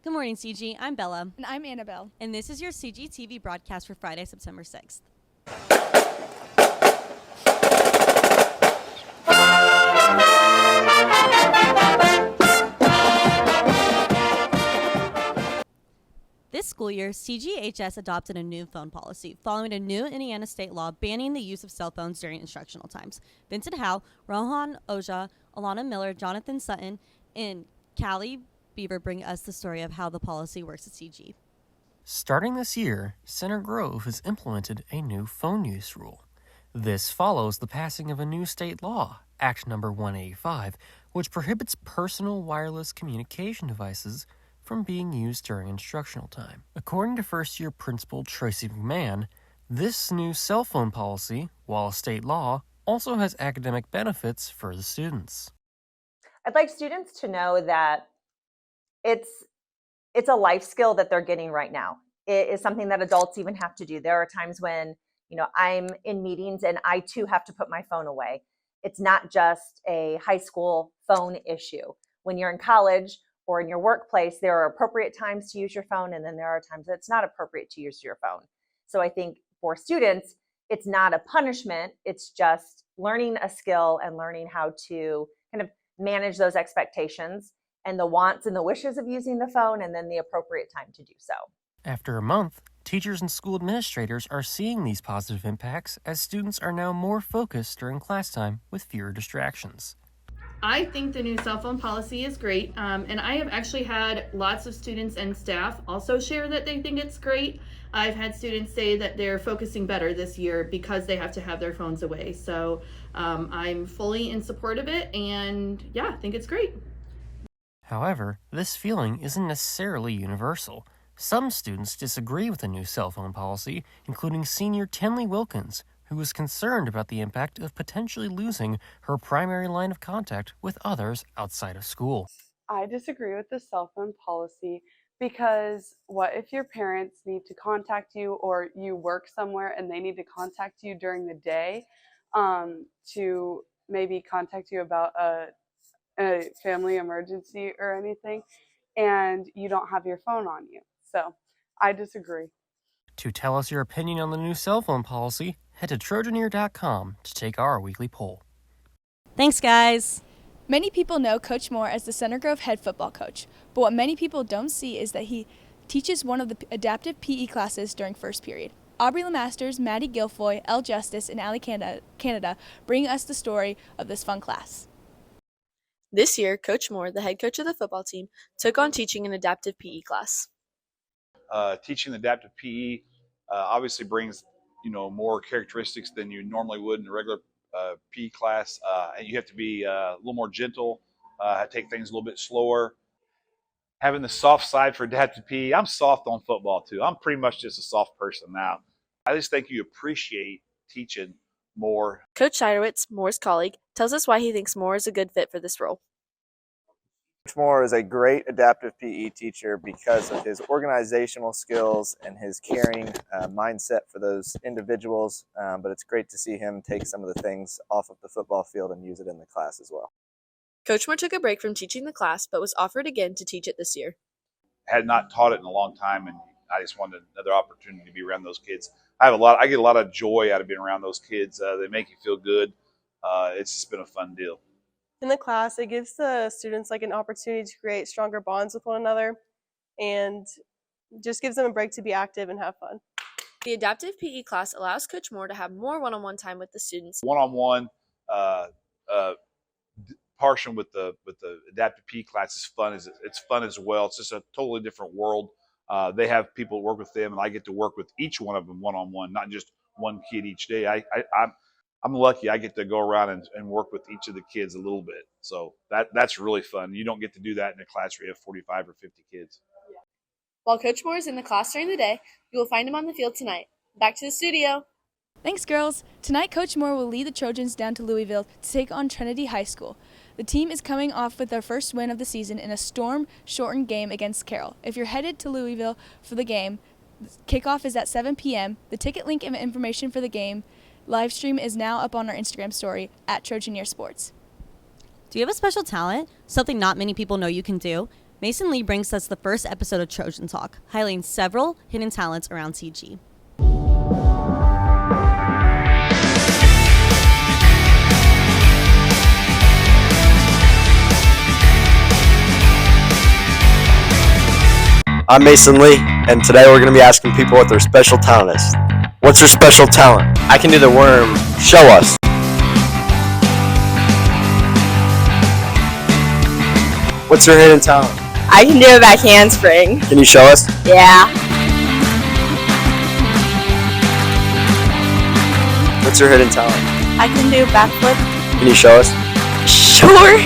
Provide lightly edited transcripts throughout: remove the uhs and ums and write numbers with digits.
Good morning, CG. I'm Bella. And I'm Annabelle. And this is your CGTV broadcast for Friday, September 6th. This school year, CGHS adopted a new phone policy following a new Indiana state law banning the use of cell phones during instructional times. Vincent Howe, Rohan Oja, Alana Miller, Jonathan Sutton, and Callie Beaver bring us the story of how the policy works at CG. Starting this year, Center Grove has implemented a new phone use rule. This follows the passing of a new state law, Act No. 185, which prohibits personal wireless communication devices from being used during instructional time. According to first-year principal Tracy McMahon, this new cell phone policy, while a state law, also has academic benefits for the students. I'd like students to know that it's a life skill that they're getting right now. It is something that adults even have to do. There are times when, I'm in meetings and I too have to put my phone away. It's not just a high school phone issue. When you're in college or in your workplace, there are appropriate times to use your phone, and then there are times that it's not appropriate to use your phone. So I think for students, it's not a punishment. It's just learning a skill and learning how to kind of manage those expectations and the wants and the wishes of using the phone, and then the appropriate time to do so. After a month, teachers and school administrators are seeing these positive impacts as students are now more focused during class time with fewer distractions. I think the new cell phone policy is great, and I have actually had lots of students and staff also share that they think it's great. I've had students say that they're focusing better this year because they have to have their phones away. So I'm fully in support of it, and I think it's great. However, this feeling isn't necessarily universal. Some students disagree with the new cell phone policy, including senior Tenley Wilkins, who was concerned about the impact of potentially losing her primary line of contact with others outside of school. I disagree with the cell phone policy because what if your parents need to contact you, or you work somewhere and they need to contact you during the day to maybe contact you about a family emergency or anything, and you don't have your phone on you. So I disagree. To tell us your opinion on the new cell phone policy, head to trojaneer.com to take our weekly poll. Thanks, guys. Many people know Coach Moore as the Center Grove head football coach, but what many people don't see is that he teaches one of the adaptive PE classes during first period. Aubrey LeMasters, Maddie Guilfoy, Elle Justice, and Allie Canada bring us the story of this fun class. This year, Coach Moore, the head coach of the football team, took on teaching an adaptive PE class. Teaching adaptive PE obviously brings more characteristics than you normally would in a regular PE class. And you have to be a little more gentle, take things a little bit slower. Having the soft side for adaptive PE, I'm soft on football too. I'm pretty much just a soft person now. I just think you appreciate teaching more. Coach Scheidewitz, Moore's colleague, tells us why he thinks Moore is a good fit for this role. Coach Moore is a great adaptive PE teacher because of his organizational skills and his caring mindset for those individuals, but it's great to see him take some of the things off of the football field and use it in the class as well. Coach Moore took a break from teaching the class, but was offered again to teach it this year. Had not taught it in a long time, and I just wanted another opportunity to be around those kids. I get a lot of joy out of being around those kids. They make you feel good. It's just been a fun deal. In the class, it gives the students an opportunity to create stronger bonds with one another, and just gives them a break to be active and have fun. The adaptive PE class allows Coach Moore to have more one-on-one time with the students. One-on-one portion with the adaptive PE class is fun. It's fun as well. It's just a totally different world. They have people work with them, and I get to work with each one of them one-on-one, not just one kid each day. I'm lucky I get to go around and work with each of the kids a little bit. So that's really fun. You don't get to do that in a class where you have 45 or 50 kids. While Coach Moore is in the class during the day, you will find him on the field tonight. Back to the studio. Thanks, girls. Tonight, Coach Moore will lead the Trojans down to Louisville to take on Trinity High School. The team is coming off with their first win of the season in a storm-shortened game against Carroll. If you're headed to Louisville for the game, kickoff is at 7 p.m. The ticket link and information for the game live stream is now up on our Instagram story at Trojan Year Sports. Do you have a special talent? Something not many people know you can do? Mason Lee brings us the first episode of Trojan Talk, highlighting several hidden talents around CG. I'm Mason Lee, and today we're going to be asking people what their special talent is. What's your special talent? I can do the worm. Show us. What's your hidden talent? I can do a back handspring. Can you show us? Yeah. What's your hidden talent? I can do a backflip. Can you show us? Sure.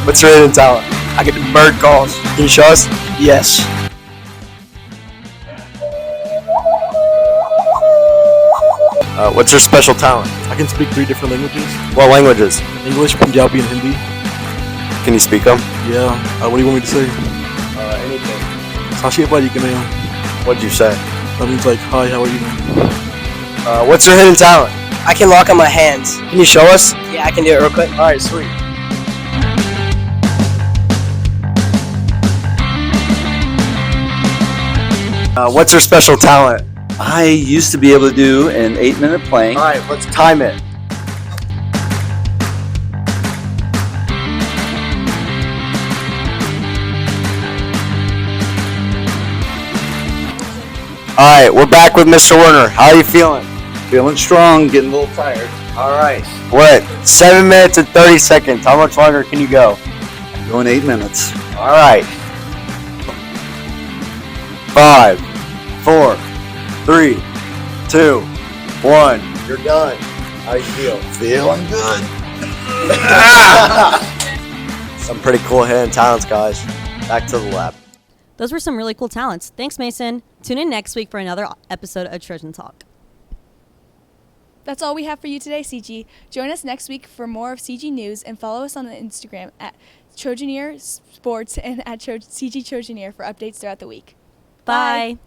What's your hidden talent? I can do bird calls. Can you show us? Yes. What's your special talent? I can speak 3 different languages. What languages? English, Punjabi, and Hindi. Can you speak them? Yeah. What do you want me to say? Anything. What'd you say? That means like, hi, how are you doing? What's your hidden talent? I can lock on my hands. Can you show us? Yeah, I can do it real quick. Alright, sweet. What's your special talent? I used to be able to do an 8-minute plank. Alright, let's time it. Alright, we're back with Mr. Werner. How are you feeling? Feeling strong, getting a little tired. Alright. What? 7 minutes and 30 seconds. How much longer can you go? I'm going 8 minutes. Alright. 5, 4, 3, 2, 1. You're done. How you feel? Feeling good. Some pretty cool hidden talents, guys. Back to the lab. Those were some really cool talents. Thanks, Mason. Tune in next week for another episode of Trojan Talk. That's all we have for you today, CG. Join us next week for more of CG News and follow us on Instagram at Trojaneer Sports and at CG Trojaneer for updates throughout the week. Bye. Bye.